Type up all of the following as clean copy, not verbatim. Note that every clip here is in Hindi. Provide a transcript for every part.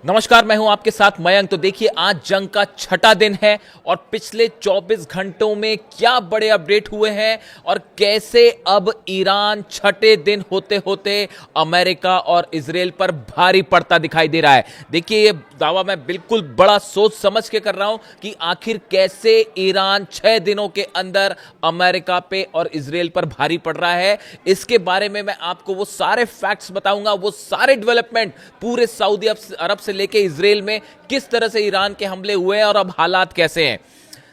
नमस्कार, मैं हूं आपके साथ मयंक। तो देखिए, आज जंग का छठा दिन है और पिछले 24 घंटों में क्या बड़े अपडेट हुए हैं और कैसे अब ईरान छठे दिन होते होते अमेरिका और इजराइल पर भारी पड़ता दिखाई दे रहा है। देखिए, ये दावा मैं बिल्कुल बड़ा सोच समझ के कर रहा हूं कि आखिर कैसे ईरान 6 दिनों के अंदर अमेरिका पे और इजराइल पर भारी पड़ रहा है। इसके बारे में मैं आपको वो सारे फैक्ट्स बताऊंगा, वो सारे डेवलपमेंट पूरे सऊदी अरब से लेके इजराइल में किस तरह से ईरान के हमले हुए हैं और अब हालात कैसे हैं।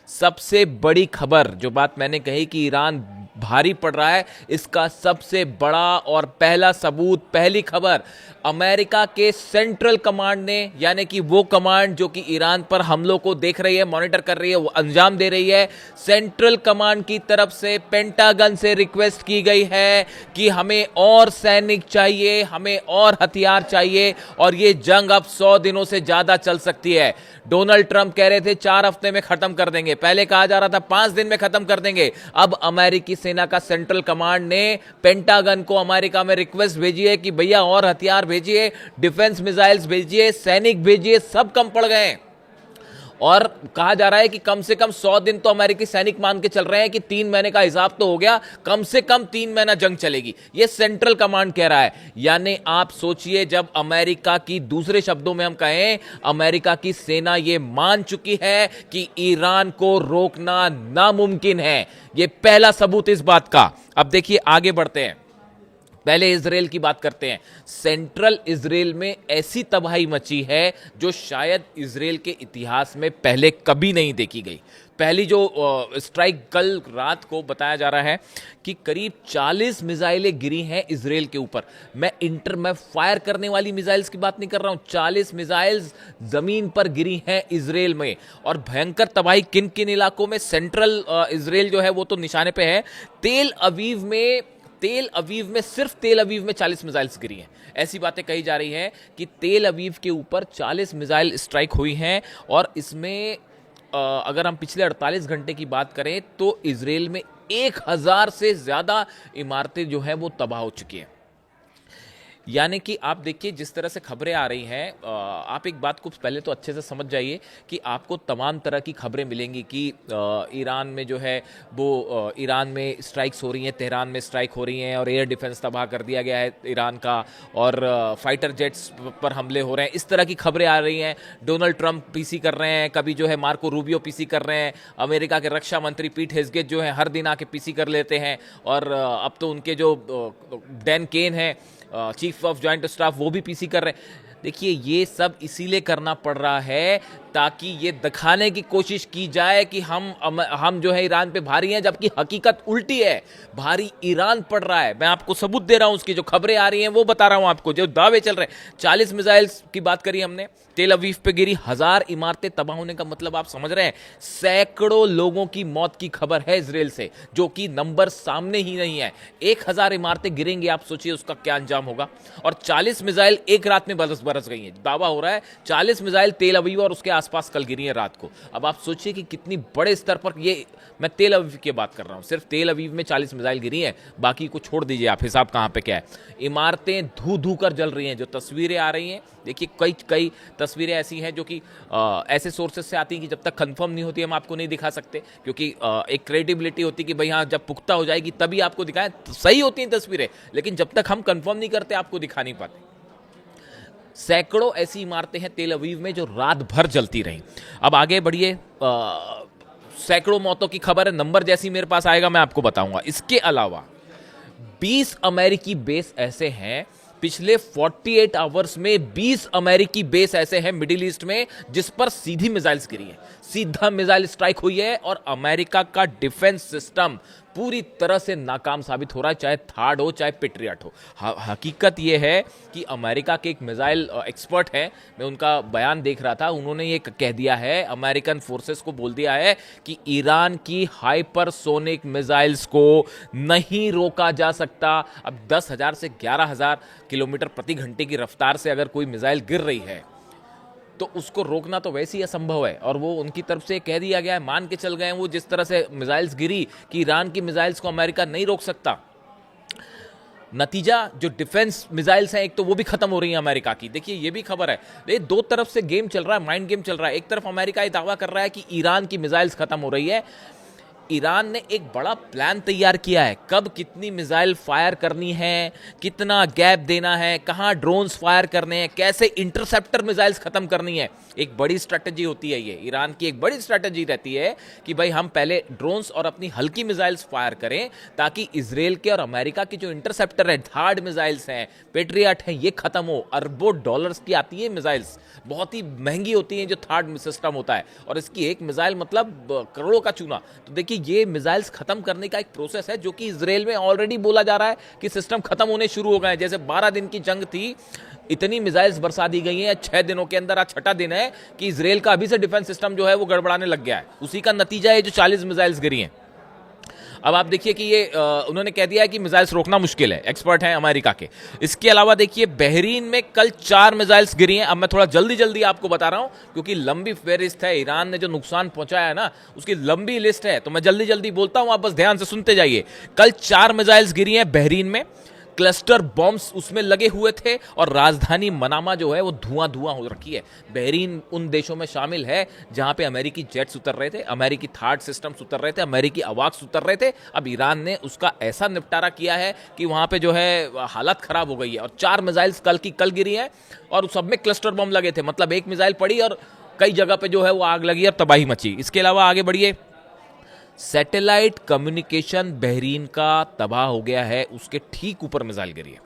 सबसे बड़ी खबर, जो बात मैंने कही कि ईरान भारी पड़ रहा है, इसका सबसे बड़ा और पहला सबूत, पहली खबर, अमेरिका के सेंट्रल कमांड ने, यानी कि वो कमांड जो कि ईरान पर हमलों को देख रही है, मॉनिटर कर रही है, वो अंजाम दे रही है। सेंट्रल कमांड की तरफ से पेंटागन से रिक्वेस्ट की गई है कि हमें और सैनिक चाहिए, हमें और हथियार चाहिए और ये जंग अब 100 दिनों से ज्यादा चल सकती है। डोनाल्ड ट्रंप कह रहे थे 4 हफ्ते में खत्म कर देंगे, पहले कहा जा रहा था 5 दिन में खत्म कर देंगे। अब अमेरिकी सेना का सेंट्रल कमांड ने पेंटागन को अमेरिका में रिक्वेस्ट भेजी है कि भैया और हथियार भेजिए, डिफेंस मिसाइल्स भेजिए, सैनिक भेजिए, सब कम पड़ गए हैं। और कहा जा रहा है कि कम से कम 100 दिन तो अमेरिकी सैनिक मान के चल रहे हैं कि 3 महीने का हिसाब तो हो गया, कम से कम 3 महीना जंग चलेगी, ये सेंट्रल कमांड कह रहा है। यानी आप सोचिए, जब अमेरिका की, दूसरे शब्दों में हम कहें, अमेरिका की सेना ये मान चुकी है कि ईरान को रोकना नामुमकिन है। ये पहला सबूत इस बात का। अब देखिए, आगे बढ़ते हैं, पहले इजराइल की बात करते हैं। सेंट्रल इजराइल में ऐसी तबाही मची है जो शायद इजराइल के इतिहास में पहले कभी नहीं देखी गई। पहली जो स्ट्राइक कल रात को बताया जा रहा है कि करीब 40 मिसाइलें गिरी हैं इजराइल के ऊपर। मैं फायर करने वाली मिसाइल्स की बात नहीं कर रहा हूं, 40 मिसाइल्स जमीन पर गिरी हैं इजराइल में। और भयंकर तबाही किन किन इलाकों में, सेंट्रल इजराइल जो है वो तो निशाने पे है। तेल अवीव में सिर्फ तेल अवीव में 40 मिसाइल्स गिरी हैं। ऐसी बातें कही जा रही हैं कि तेल अवीव के ऊपर 40 मिसाइल स्ट्राइक हुई हैं। और इसमें अगर हम पिछले 48 घंटे की बात करें तो इजराइल में 1000 से ज्यादा इमारतें जो हैं वो तबाह हो चुकी हैं। यानी कि आप देखिए, जिस तरह से खबरें आ रही हैं, आप एक बात को पहले तो अच्छे से समझ जाइए कि आपको तमाम तरह की खबरें मिलेंगी कि ईरान में जो है वो ईरान में स्ट्राइक्स हो रही हैं, तेहरान में स्ट्राइक हो रही हैं और एयर डिफेंस तबाह कर दिया गया है ईरान का, और फाइटर जेट्स पर हमले हो रहे हैं। इस तरह की खबरें आ रही हैं। डोनाल्ड ट्रंप पीसी कर रहे हैं, कभी जो है मार्को रूबियो पीसी कर रहे हैं, अमेरिका के रक्षा मंत्री पीट हेग्सेट जो है हर दिन आके पीसी कर लेते हैं, और अब तो उनके जो डैन केन है, चीफ ऑफ जॉइंट स्टाफ, वो भी पीसी कर रहे हैं। देखिए, ये सब इसीलिए करना पड़ रहा है ताकि ये दिखाने की कोशिश की जाए कि हम जो है ईरान पे भारी हैं, जबकि हकीकत उल्टी है, भारी ईरान पड़ रहा है। मैं आपको सबूत दे रहा हूं, उसकी जो खबरें आ रही हैं वो बता रहा हूं आपको, जो दावे चल रहे हैं। 40 मिसाइल्स की बात करी हमने, तेल अवीव पे गिरी, 1000 इमारतें तबाह होने का मतलब आप समझ रहे हैं, सैकड़ों लोगों की मौत की खबर है इजराइल से, जो कि नंबर सामने ही नहीं है। 1000 इमारतें गिरेंगी, आप सोचिए उसका क्या अंजाम होगा। और 40 मिसाइल एक रात में बरस गई हैं। दावा हो रहा है 40 मिसाइल तेल अवीव और उसके आसपास कल गिरी है रात को। अब आप सोचिए कि कितनी बड़े स्तर पर, ये मैं तेल अवीव की बात कर रहा हूं, सिर्फ तेल अवीव में 40 मिसाइल गिरी हैं, बाकी को छोड़ दीजिए आप, हिसाब कहां पे क्या है। इमारतें धू धू कर जल रही हैं। जो तस्वीरें आ रही हैं, देखिए, कई तस्वीरें ऐसी हैं जो कि ऐसे सोर्सेज से आती हैं कि जब तक कंफर्म नहीं होती हम आपको नहीं दिखा सकते, क्योंकि एक क्रेडिबिलिटी होती है कि भाई हाँ, जब पुख्ता हो जाएगी तभी आपको दिखाएं। सही होती हैं तस्वीरें, लेकिन जब तक हम कंफर्म नहीं करते आपको दिखा नहीं पाते। सैकड़ों ऐसी इमारतें हैं तेल अवीव में जो रात भर जलती रहीं। अब आगे बढ़िए, सैकड़ों मौतों की खबर है, नंबर जैसी मेरे पास आएगा मैं आपको बताऊंगा। इसके अलावा 20 अमेरिकी बेस ऐसे हैं, पिछले 48 आवर्स में 20 अमेरिकी बेस ऐसे हैं मिडिल ईस्ट में जिस पर सीधी मिसाइल्स गिरी है, सीधा मिसाइल स्ट्राइक हुई है। और अमेरिका का डिफेंस सिस्टम पूरी तरह से नाकाम साबित हो रहा है, चाहे थार्ड हो चाहे पेट्रियट हो। हकीकत यह है कि अमेरिका के एक मिसाइल एक्सपर्ट है, मैं उनका बयान देख रहा था, उन्होंने ये कह दिया है, अमेरिकन फोर्सेस को बोल दिया है कि ईरान की हाइपरसोनिक मिसाइल्स को नहीं रोका जा सकता। अब 10,000 से 11,000 किलोमीटर प्रति घंटे की रफ्तार से अगर कोई मिसाइल गिर रही है तो उसको रोकना तो वैसे ही असंभव है। और वो उनकी तरफ से कह दिया गया है, मान के चल गए हैं वो, जिस तरह से मिसाइल्स गिरी, कि ईरान की मिसाइल्स को अमेरिका नहीं रोक सकता। नतीजा जो डिफेंस मिसाइल्स हैं एक तो वो भी खत्म हो रही है अमेरिका की। देखिए ये भी खबर है, ये दो तरफ से गेम चल रहा है, माइंड गेम चल रहा है। एक तरफ अमेरिका ये दावा कर रहा है कि ईरान की मिसाइल्स खत्म हो रही है। ईरान ने एक बड़ा प्लान तैयार किया है, कब कितनी मिसाइल फायर करनी है, कितना गैप देना है, कहां ड्रोन्स फायर करने हैं, कैसे इंटरसेप्टर मिसाइल्स खत्म करनी है। एक बड़ी स्ट्रेटजी होती है ये, ईरान की एक बड़ी स्ट्रेटजी रहती है कि भाई हम पहले ड्रोन्स और अपनी हल्की मिसाइल्स फायर करें ताकि इजराइल के और अमेरिका की जो इंटरसेप्टर है, हार्ड मिसाइल्स हैं, पेट्रियट हैं, ये खत्म हो। अरबों डॉलर्स की आती है मिसाइल्स, बहुत ही महंगी होती हैं जो थर्ड सिस्टम होता है, और इसकी एक मिसाइल मतलब करोड़ों का चूना। तो देखिए ये मिसाइल्स खत्म करने का एक प्रोसेस है जो कि इजराइल में ऑलरेडी बोला जा रहा है कि सिस्टम खत्म होने शुरू हो गए हैं। जैसे 12 दिन की जंग थी, इतनी मिसाइल्स बरसा दी गई हैं 6 दिनों के अंदर। आज 6ठा दिन है कि इजराइल का अभी से डिफेंस सिस्टम जो है वो गड़बड़ाने लग गया है। उसी का नतीजा है जो 40 मिसाइल्स गिरी हैं। अब आप देखिए कि ये उन्होंने कह दिया है कि मिसाइल्स रोकना मुश्किल है, एक्सपर्ट हैं अमेरिका के। इसके अलावा देखिए बहरीन में कल 4 मिसाइल्स गिरी हैं। अब मैं थोड़ा जल्दी जल्दी आपको बता रहा हूं क्योंकि लंबी फेहरिस्त है, ईरान ने जो नुकसान पहुंचाया है ना उसकी लंबी लिस्ट है, तो मैं जल्दी जल्दी बोलता हूं, आप बस ध्यान से सुनते जाइए। कल 4 मिसाइल्स गिरी हैं बहरीन में, क्लस्टर बॉम्ब्स उसमें लगे हुए थे, और राजधानी मनामा जो है वो धुआं धुआं हो रखी है। बहरीन उन देशों में शामिल है जहां पे अमेरिकी जेट्स उतर रहे थे, अमेरिकी थार्ड सिस्टम्स उतर रहे थे, अमेरिकी अवाक्स उतर रहे थे। अब ईरान ने उसका ऐसा निपटारा किया है कि वहां पे जो है हालत खराब हो गई है। और 4 मिसाइल्स कल की कल गिरी हैं और सब में क्लस्टर बॉम्ब लगे थे, मतलब एक मिसाइल पड़ी और कई जगह पे जो है वो आग लगी और तबाही मची। इसके अलावा आगे बढ़िए, सैटेलाइट कम्युनिकेशन बहरीन का तबाह हो गया है, उसके ठीक ऊपर मिसाइल गिरी है।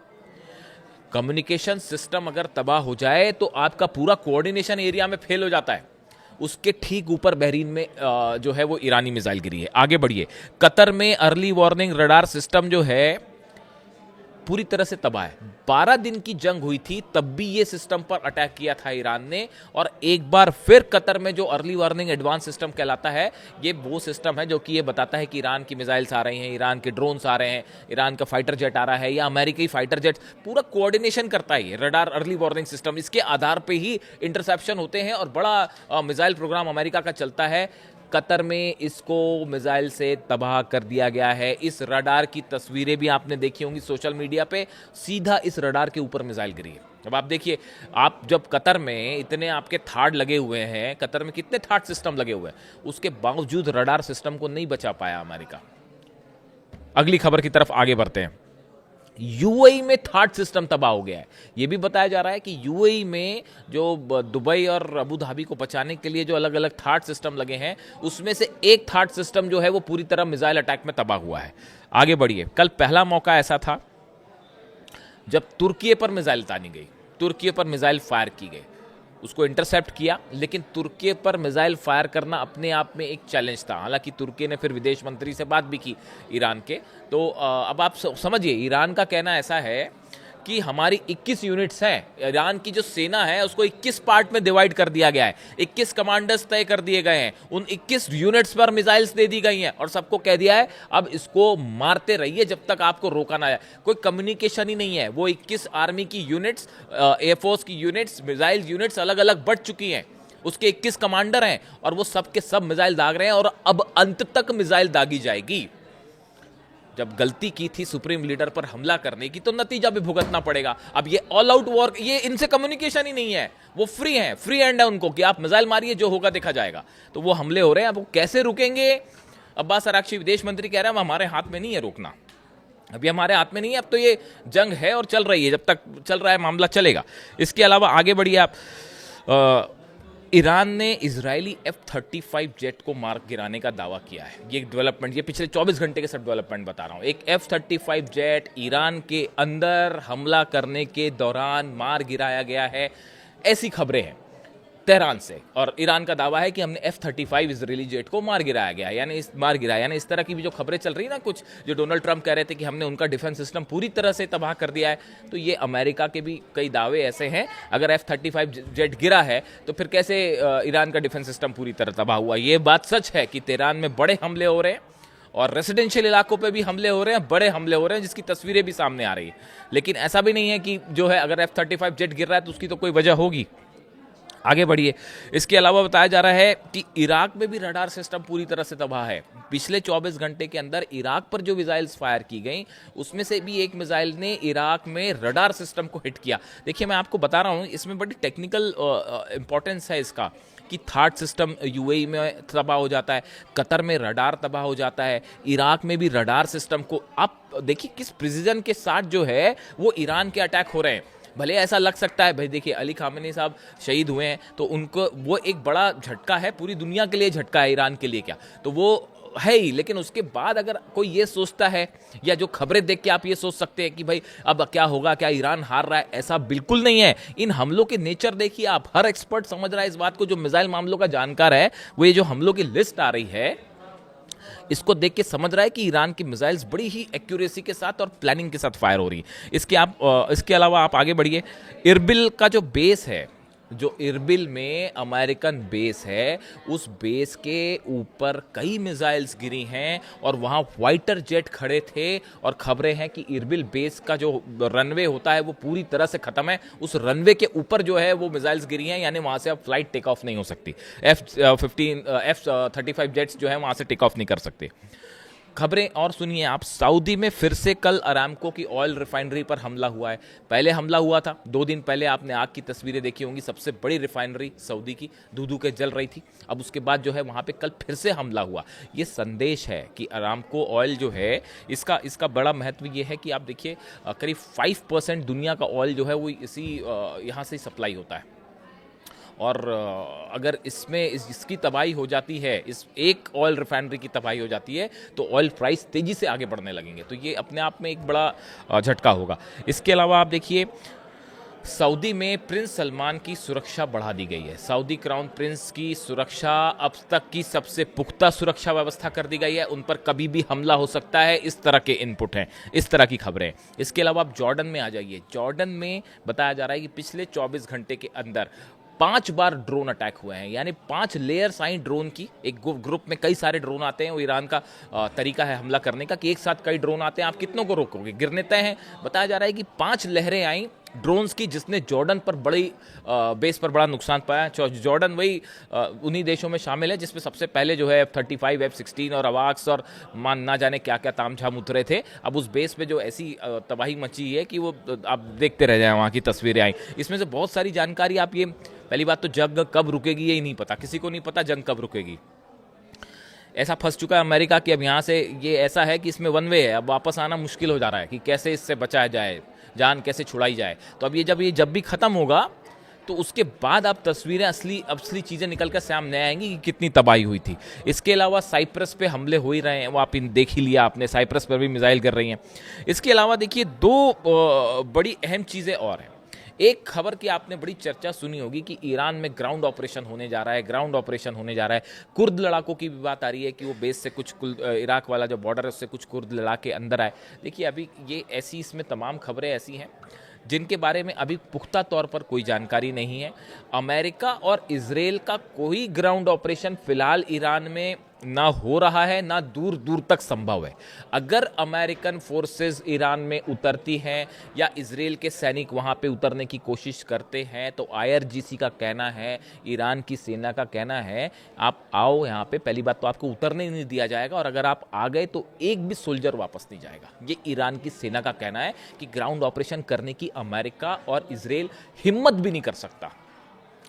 कम्युनिकेशन सिस्टम अगर तबाह हो जाए तो आपका पूरा कोऑर्डिनेशन एरिया में फेल हो जाता है। उसके ठीक ऊपर बहरीन में जो है वो ईरानी मिसाइल गिरी है। आगे बढ़िए, कतर में अर्ली वार्निंग रडार सिस्टम जो है पूरी तरह से तबाह है। 12 दिन की जंग हुई थी तब भी ये सिस्टम पर अटैक किया था ईरान ने, और एक बार फिर कतर में जो अर्ली वार्निंग एडवांस सिस्टम कहलाता है, ये वो सिस्टम है जो कि ये बताता है कि ईरान की मिसाइल्स आ रही हैं, ईरान के ड्रोन्स आ रहे हैं, ईरान का फाइटर जेट आ रहा है या अमेरिकी फाइटर जेट, पूरा कोऑर्डिनेशन करता है ये रडार अर्ली वार्निंग सिस्टम। इसके आधार पर ही इंटरसेप्शन होते हैं और बड़ा मिसाइल प्रोग्राम अमेरिका का चलता है। कतर में इसको मिसाइल से तबाह कर दिया गया है। इस रडार की तस्वीरें भी आपने देखी होंगी सोशल मीडिया पे, सीधा इस रडार के ऊपर मिसाइल गिरी है। अब आप देखिए, आप जब कतर में इतने आपके थार्ड लगे हुए हैं, कतर में कितने थार्ड सिस्टम लगे हुए हैं, उसके बावजूद रडार सिस्टम को नहीं बचा पाया अमेरिका। अगली खबर की तरफ आगे बढ़ते हैं। यूएई में थार्ड सिस्टम तबाह हो गया है। यह भी बताया जा रहा है कि यूएई में जो दुबई और अबू धाबी को बचाने के लिए जो अलग अलग थार्ड सिस्टम लगे हैं, उसमें से एक थार्ड सिस्टम जो है वो पूरी तरह मिसाइल अटैक में तबाह हुआ है। आगे बढ़िए, कल पहला मौका ऐसा था जब तुर्की पर मिसाइल तानी गई, तुर्की पर मिसाइल फायर की गई, उसको इंटरसेप्ट किया, लेकिन तुर्की पर मिसाइल फायर करना अपने आप में एक चैलेंज था। हालांकि तुर्की ने फिर विदेश मंत्री से बात भी की ईरान के। तो अब आप समझिए, ईरान का कहना ऐसा है कि हमारी 21 यूनिट्स हैं, ईरान की जो सेना है उसको 21 पार्ट में डिवाइड कर दिया गया है, 21 कमांडर्स तय कर दिए गए हैं, उन 21 यूनिट्स पर मिसाइल्स दे दी गई हैं और सबको कह दिया है अब इसको मारते रहिए जब तक आपको रोका ना जाए। कोई कम्युनिकेशन ही नहीं है। वो 21 आर्मी की यूनिट्स, एयरफोर्स की यूनिट्स, मिसाइल यूनिट्स अलग अलग बढ़ चुकी हैं, उसके 21 कमांडर हैं और वो सब के सब मिसाइल दाग रहे हैं और अब अंत तक मिसाइल दागी जाएगी। जब गलती की थी सुप्रीम लीडर पर हमला करने की तो नतीजा भी भुगतना पड़ेगा। अब ये ऑल आउट वॉर, ये इनसे कम्युनिकेशन ही नहीं है, वो फ्री हैं, फ्री हैंड है उनको कि आप मिसाइल मारिए, जो होगा देखा जाएगा। तो वो हमले हो रहे हैं, अब वो कैसे रुकेंगे? अब्बास अराक्ची विदेश मंत्री कह रहे हैं हमारे हाथ में नहीं है रोकना, अभी हमारे हाथ में नहीं है, अब तो ये जंग है और चल रही है, जब तक चल रहा है मामला चलेगा। इसके अलावा आगे बढ़िए आप, ईरान ने इजरायली F-35 जेट को मार गिराने का दावा किया है। ये डेवलपमेंट, ये पिछले 24 घंटे के सब डेवलपमेंट बता रहा हूँ। एक F-35 जेट ईरान के अंदर हमला करने के दौरान मार गिराया गया है, ऐसी खबरें हैं तेहरान से। और ईरान का दावा है कि हमने F-35 इजरायली जेट को मार गिराया गया, यानी इस तरह की भी जो खबरें चल रही है ना, कुछ जो डोनाल्ड ट्रंप कह रहे थे कि हमने उनका डिफेंस सिस्टम पूरी तरह से तबाह कर दिया है, तो ये अमेरिका के भी कई दावे ऐसे हैं। अगर F-35 जेट गिरा है तो फिर कैसे ईरान का डिफेंस सिस्टम पूरी तरह तबाह हुआ? ये बात सच है कि तेहरान में बड़े हमले हो रहे हैं और रेसिडेंशियल इलाकों पे भी हमले हो रहे हैं, बड़े हमले हो रहे हैं, जिसकी तस्वीरें भी सामने आ रही है। लेकिन ऐसा भी नहीं है कि जो है अगर F-35 जेट गिर रहा है तो उसकी तो कोई वजह होगी। आगे बढ़िए। इसके अलावा बताया जा रहा है कि इराक में भी रडार सिस्टम पूरी तरह से तबाह है। पिछले 24 घंटे के अंदर इराक पर जो मिसाइल्स फायर की गई, उसमें से भी एक मिसाइल ने इराक में रडार सिस्टम को हिट किया। देखिए, मैं आपको बता रहा हूँ, इसमें बड़ी टेक्निकल इंपॉर्टेंस है इसका, कि थार्ड सिस्टम यूएई में तबाह हो जाता है, कतर में रडार तबाह हो जाता है, इराक में भी रडार सिस्टम को। आप देखिए किस प्रिसीजन के साथ जो है वो ईरान के अटैक हो रहे हैं। भले ऐसा लग सकता है, भाई देखिए अली खामेनी साहब शहीद हुए हैं तो उनको वो एक बड़ा झटका है, पूरी दुनिया के लिए झटका है, ईरान के लिए क्या, तो वो है ही। लेकिन उसके बाद अगर कोई ये सोचता है, या जो खबरें देख के आप ये सोच सकते हैं कि भाई अब क्या होगा, क्या ईरान हार रहा है, ऐसा बिल्कुल नहीं है। इन हमलों के नेचर देखिए आप, हर एक्सपर्ट समझ रहा है इस बात को, जो मिसाइल मामलों का जानकार है, वो ये जो हमलों की लिस्ट आ रही है, इसको देख के समझ रहा है कि ईरान की मिसाइल्स बड़ी ही एक्यूरेसी के साथ और प्लानिंग के साथ फायर हो रही है। इसके अलावा आप आगे बढ़िए। इरबिल का जो बेस है, जो इरबिल में अमेरिकन बेस है, उस बेस के ऊपर कई मिसाइल्स गिरी हैं और वहाँ फाइटर जेट खड़े थे, और खबरें हैं कि इरबिल बेस का जो रनवे होता है वो पूरी तरह से ख़त्म है। उस रनवे के ऊपर जो है वो मिसाइल्स गिरी हैं, यानी वहाँ से अब फ्लाइट टेक ऑफ नहीं हो सकती। F-35 जेट्स जो है वहाँ से टेक ऑफ नहीं कर सकते। खबरें और सुनिए आप, सऊदी में फिर से कल अरामको की ऑयल रिफाइनरी पर हमला हुआ है। पहले हमला हुआ था 2 दिन पहले, आपने आग की तस्वीरें देखी होंगी, सबसे बड़ी रिफाइनरी सऊदी की धू धू के जल रही थी। अब उसके बाद जो है वहाँ पे कल फिर से हमला हुआ। ये संदेश है कि अरामको ऑयल जो है, इसका बड़ा महत्व ये है कि आप देखिए करीब 5% दुनिया का ऑयल जो है वो इसी यहाँ से सप्लाई होता है। और अगर इसकी तबाही हो जाती है, इस एक ऑयल रिफाइनरी की तबाही हो जाती है, तो ऑयल प्राइस तेज़ी से आगे बढ़ने लगेंगे। तो ये अपने आप में एक बड़ा झटका होगा। इसके अलावा आप देखिए, सऊदी में प्रिंस सलमान की सुरक्षा बढ़ा दी गई है। सऊदी क्राउन प्रिंस की सुरक्षा अब तक की सबसे पुख्ता सुरक्षा व्यवस्था कर दी गई है। उन पर कभी भी हमला हो सकता है, इस तरह के इनपुट हैं, इस तरह की खबरें। इसके अलावा आप जॉर्डन में आ जाइए। जॉर्डन में बताया जा रहा है कि पिछले 24 घंटे के अंदर 5 बार ड्रोन अटैक हुए हैं, यानी 5 लेयर्स आई ड्रोन की। एक ग्रुप में कई सारे ड्रोन आते हैं, वो ईरान का तरीका है हमला करने का, कि एक साथ कई ड्रोन आते हैं, आप कितनों को रोकोगे, गिरने तय हैं। बताया जा रहा है कि 5 लहरें आई ड्रोन्स की, जिसने जॉर्डन पर बड़ी बेस पर बड़ा नुकसान पाया। जॉर्डन वही उन्हीं देशों में शामिल है जिसमें सबसे पहले जो है F-35, F-16 और अवाक्स और ना जाने क्या क्या तामझाम उतरे थे। अब उस बेस पे जो ऐसी तबाही मची है कि वो आप देखते रह जाए, वहाँ की तस्वीरें आई। इसमें से बहुत सारी जानकारी आप ये, पहली बात तो जंग कब रुकेगी ये नहीं पता, किसी को नहीं पता जंग कब रुकेगी। ऐसा फंस चुका है अमेरिका कि अब यहाँ से ये ऐसा है कि इसमें वन वे है, अब वापस आना मुश्किल हो जा रहा है कि कैसे इससे बचाया जाए, जान कैसे छुड़ाई जाए। तो अब ये जब भी ख़त्म होगा तो उसके बाद आप तस्वीरें, असली चीज़ें निकल कर सामने आएंगी कि कितनी तबाही हुई थी। इसके अलावा साइप्रस पे हमले हो ही रहे हैं, वो आप देख ही लिया आपने, साइप्रस पर भी मिसाइल कर रही हैं। इसके अलावा देखिए 2 बड़ी अहम चीज़ें और हैं। एक खबर की आपने बड़ी चर्चा सुनी होगी कि ईरान में ग्राउंड ऑपरेशन होने जा रहा है, कुर्द लड़ाकों की भी बात आ रही है कि वो बेस से कुछ इराक वाला जो बॉर्डर है उससे कुछ कुर्द लड़ाके अंदर आए। देखिए अभी ये ऐसी, इसमें तमाम खबरें ऐसी हैं जिनके बारे में अभी पुख्ता तौर पर कोई जानकारी नहीं है। अमेरिका और इजराइल का कोई ग्राउंड ऑपरेशन फिलहाल ईरान में ना हो रहा है, ना दूर दूर तक संभव है। अगर अमेरिकन फोर्सेस ईरान में उतरती हैं या इजराइल के सैनिक वहां पे उतरने की कोशिश करते हैं, तो आईआरजीसी का कहना है, ईरान की सेना का कहना है, आप आओ यहाँ पे, पहली बात तो आपको उतरने नहीं दिया जाएगा, और अगर आप आ गए तो एक भी सोल्जर वापस नहीं जाएगा। ये ईरान की सेना का कहना है कि ग्राउंड ऑपरेशन करने की अमेरिका और इजराइल हिम्मत भी नहीं कर सकता।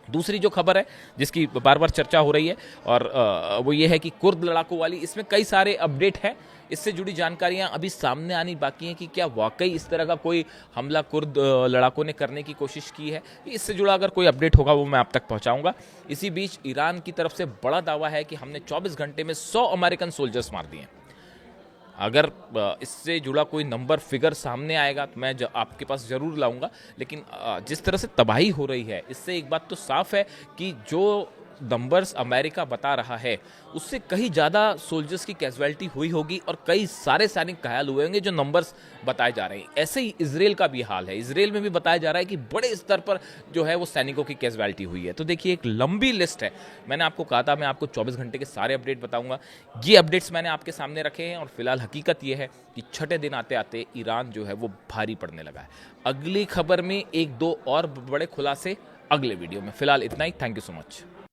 दूसरी जो खबर है जिसकी बार बार चर्चा हो रही है, और वो ये है कि कुर्द लड़ाकों वाली, इसमें कई सारे अपडेट हैं, इससे जुड़ी जानकारियां अभी सामने आनी बाकी हैं कि क्या वाकई इस तरह का कोई हमला कुर्द लड़ाकों ने करने की कोशिश की है। इससे जुड़ा अगर कोई अपडेट होगा वो मैं आप तक पहुंचाऊंगा। इसी बीच ईरान की तरफ से बड़ा दावा है कि हमने 24 घंटे में 100 अमेरिकन सोल्जर्स मार दिए हैं। अगर इससे जुड़ा कोई नंबर फिगर सामने आएगा तो मैं आपके पास ज़रूर लाऊंगा। लेकिन जिस तरह से तबाही हो रही है, इससे एक बात तो साफ है कि जो नंबर्स अमेरिका बता रहा है उससे कहीं ज़्यादा सोल्जर्स की कैजुअलिटी हुई होगी और कई सारे सैनिक घायल हुए होंगे जो नंबर्स बताए जा रहे हैं। ऐसे ही इजराइल का भी हाल है, इजराइल में भी बताया जा रहा है कि बड़े स्तर पर जो है वो सैनिकों की कैजुअलिटी हुई है। तो देखिए एक लंबी लिस्ट है, मैंने आपको कहा था मैं आपको 24 घंटे के सारे अपडेट बताऊंगा। ये अपडेट्स मैंने आपके सामने रखे हैं, और फिलहाल हकीकत ये है कि छठे दिन आते आते ईरान जो है वो भारी पड़ने लगा है। अगली खबर में 1-2 और बड़े खुलासे अगले वीडियो में। फिलहाल इतना ही, थैंक यू सो मच।